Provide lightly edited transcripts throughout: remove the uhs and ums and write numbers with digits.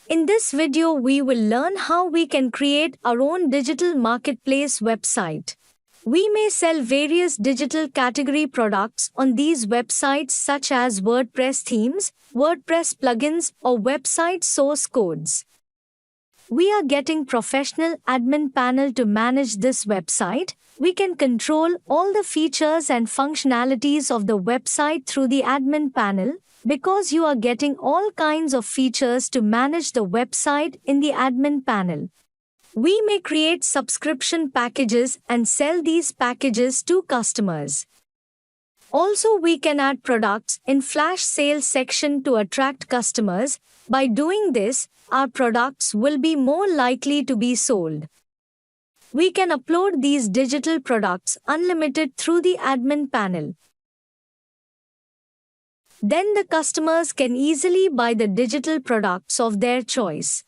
In this video, we will learn how we can create our own digital marketplace website. We may sell various digital category products on these websites such as WordPress themes, WordPress plugins, or website source codes. We are getting professional admin panel to manage this website. We can control all the features and functionalities of the website through the admin panel because you are getting all kinds of features to manage the website in the admin panel. We may create subscription packages and sell these packages to customers. Also, we can add products in flash sale section to attract customers. By doing this, our products will be more likely to be sold. We can upload these digital products unlimited through the admin panel. Then the customers can easily buy the digital products of their choice.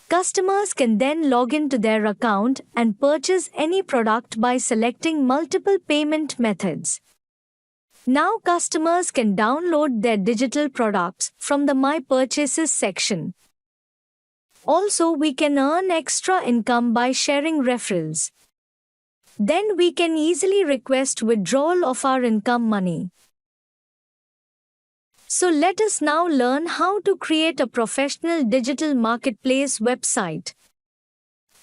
Customers can then log into their account and purchase any product by selecting multiple payment methods. Now customers can download their digital products from the My Purchases section. Also, we can earn extra income by sharing referrals. Then we can easily request withdrawal of our income money. So let us now learn how to create a professional digital marketplace website.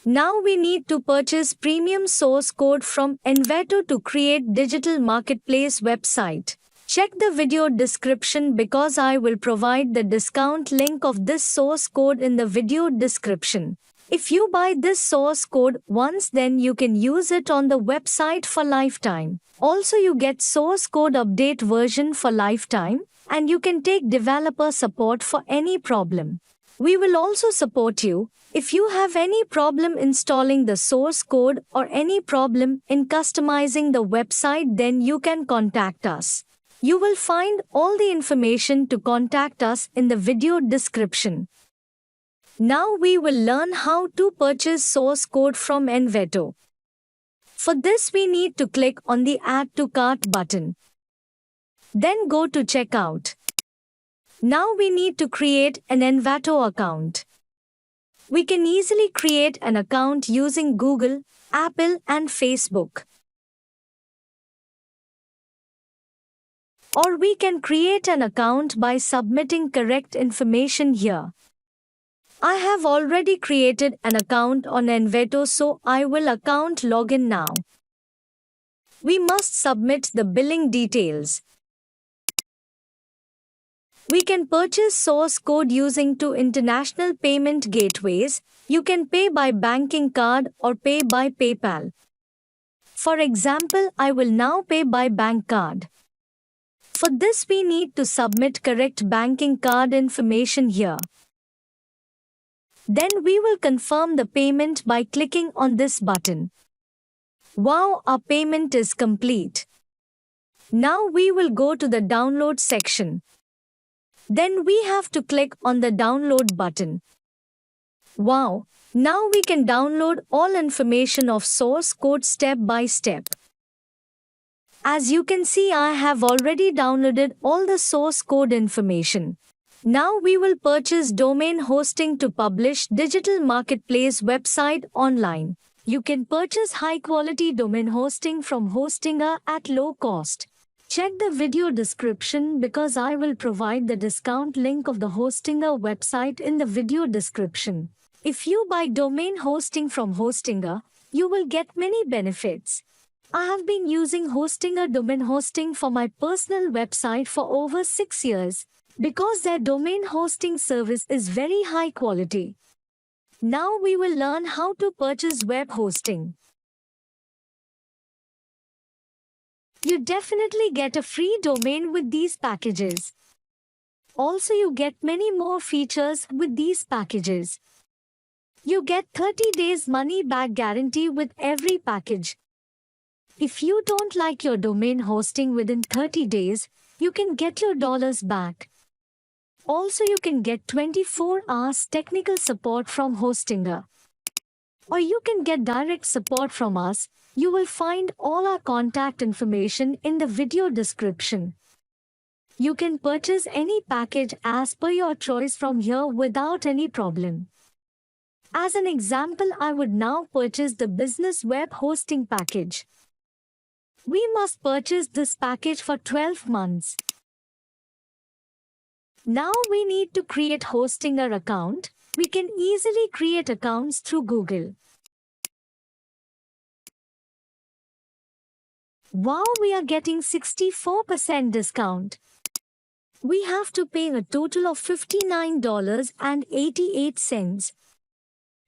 Now we need to purchase premium source code from Envato to create digital marketplace website. Check the video description because I will provide the discount link of this source code in the video description. If you buy this source code once, then you can use it on the website for lifetime. Also, you get source code update version for lifetime, and you can take developer support for any problem. We will also support you if you have any problem installing the source code or any problem in customizing the website, then you can contact us. You will find all the information to contact us in the video description. Now we will learn how to purchase source code from Envato. For this, we need to click on the Add to Cart button. Then go to Checkout. Now we need to create an Envato account. We can easily create an account using Google, Apple, and Facebook. Or we can create an account by submitting correct information here. I have already created an account on Envato, so I will account login now. We must submit the billing details. We can purchase source code using two international payment gateways. You can pay by banking card or pay by PayPal. For example, I will now pay by bank card. For this, we need to submit correct banking card information here. Then we will confirm the payment by clicking on this button. Wow, our payment is complete. Now we will go to the download section. Then we have to click on the download button. Wow, now we can download all information of source code step by step. As you can see, I have already downloaded all the source code information. Now we will purchase domain hosting to publish digital marketplace website online. You can purchase high quality domain hosting from Hostinger at low cost. Check the video description because I will provide the discount link of the Hostinger website in the video description. If you buy domain hosting from Hostinger, you will get many benefits. I have been using Hostinger domain hosting for my personal website for over 6 years because their domain hosting service is very high quality. Now we will learn how to purchase web hosting. You definitely get a free domain with these packages. Also, you get many more features with these packages. You get 30 days money back guarantee with every package. If you don't like your domain hosting within 30 days, you can get your dollars back. Also, you can get 24 hours technical support from Hostinger. Or you can get direct support from us. You will find all our contact information in the video description. You can purchase any package as per your choice from here without any problem. As an example, I would now purchase the business web hosting package. We must purchase this package for 12 months. Now we need to create Hostinger account. We can easily create accounts through Google. Wow, we are getting 64% discount. We have to pay a total of $59.88.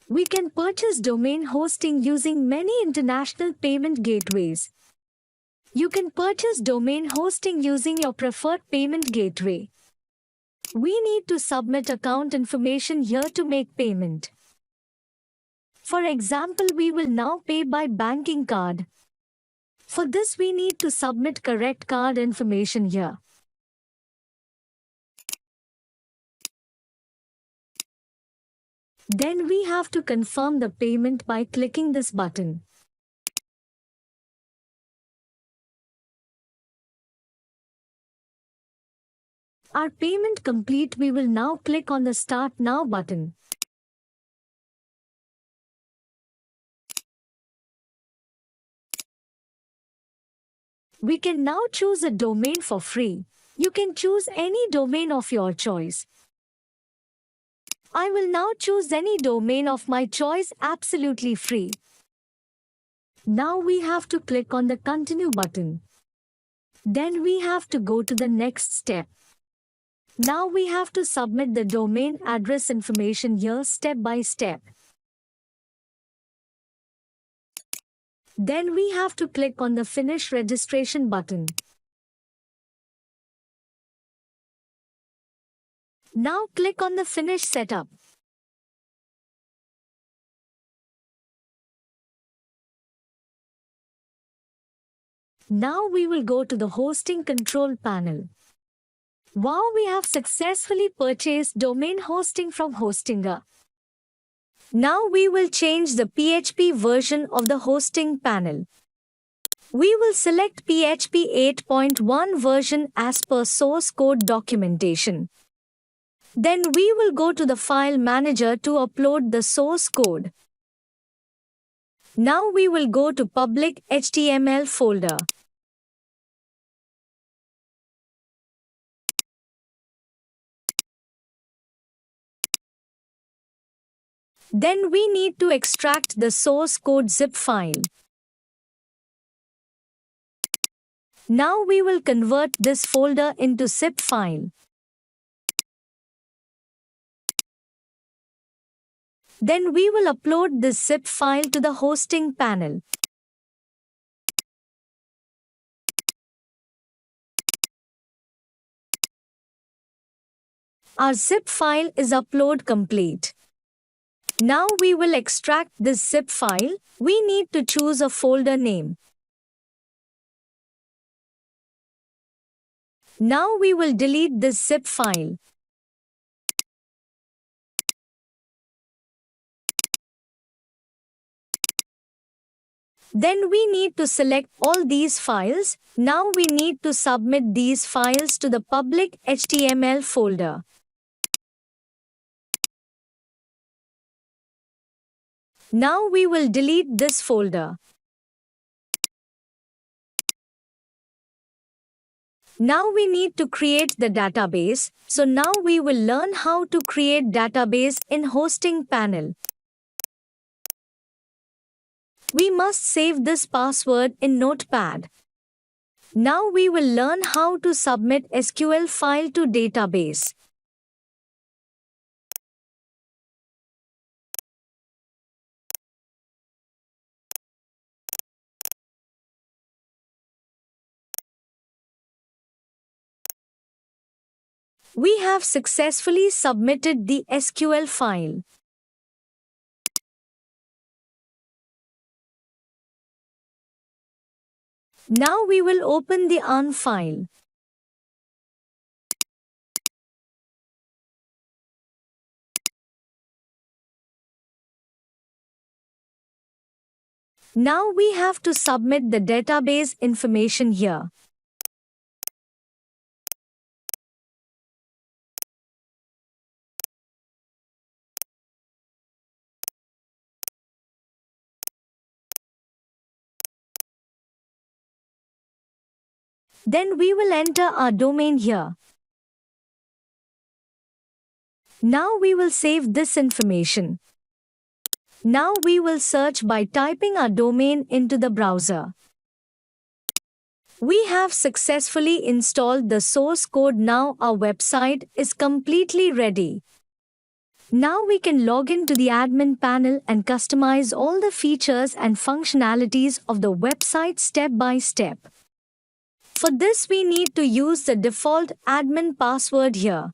We can purchase domain hosting using many international payment gateways. You can purchase domain hosting using your preferred payment gateway. We need to submit account information here to make payment. For example, we will now pay by banking card. For this, we need to submit correct card information here. Then we have to confirm the payment by clicking this button. Our payment complete. We will now click on the Start Now button. We can now choose a domain for free. You can choose any domain of your choice. I will now choose any domain of my choice absolutely free. Now we have to click on the Continue button. Then we have to go to the next step. Now we have to submit the domain address information here step by step. Then we have to click on the Finish Registration button. Now click on the Finish Setup. Now we will go to the Hosting Control panel. Wow, we have successfully purchased domain hosting from Hostinger. Now we will change the PHP version of the hosting panel. We will select PHP 8.1 version as per source code documentation. Then we will go to the file manager to upload the source code. Now we will go to public HTML folder. Then we need to extract the source code zip file. Now we will convert this folder into zip file. Then we will upload this zip file to the hosting panel. Our zip file is upload complete. Now we will extract this zip file. We need to choose a folder name. Now we will delete this zip file. Then we need to select all these files. Now we need to submit these files to the public HTML folder. Now we will delete this folder. Now we need to create the database. So now we will learn how to create database in hosting panel. We must save this password in Notepad. Now we will learn how to submit SQL file to database. We have successfully submitted the SQL file. Now we will open the ARN file. Now we have to submit the database information here. Then we will enter our domain here. Now we will save this information. Now we will search by typing our domain into the browser. We have successfully installed the source code. Now our website is completely ready. Now we can log into the admin panel and customize all the features and functionalities of the website step by step. For this we need to use the default admin password here.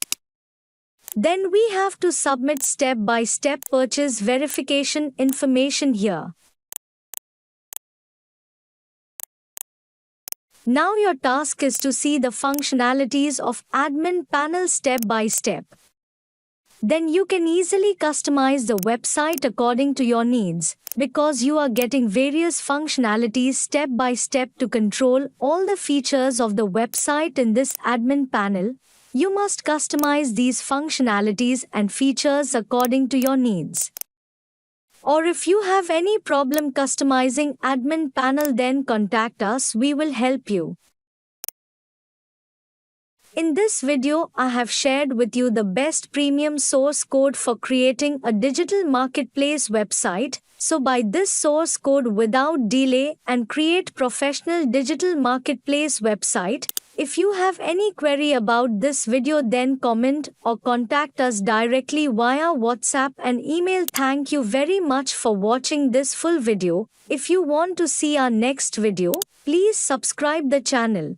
Then we have to submit step-by-step purchase verification information here. Now your task is to see the functionalities of admin panel step by step. Then you can easily customize the website according to your needs, because you are getting various functionalities step by step to control all the features of the website in this admin panel. You must customize these functionalities and features according to your needs. Or if you have any problem customizing admin panel, then contact us, we will help you. In this video, I have shared with you the best premium source code for creating a digital marketplace website. So buy this source code without delay and create professional digital marketplace website. If you have any query about this video, then comment or contact us directly via WhatsApp and email. Thank you very much for watching this full video. If you want to see our next video, please subscribe the channel.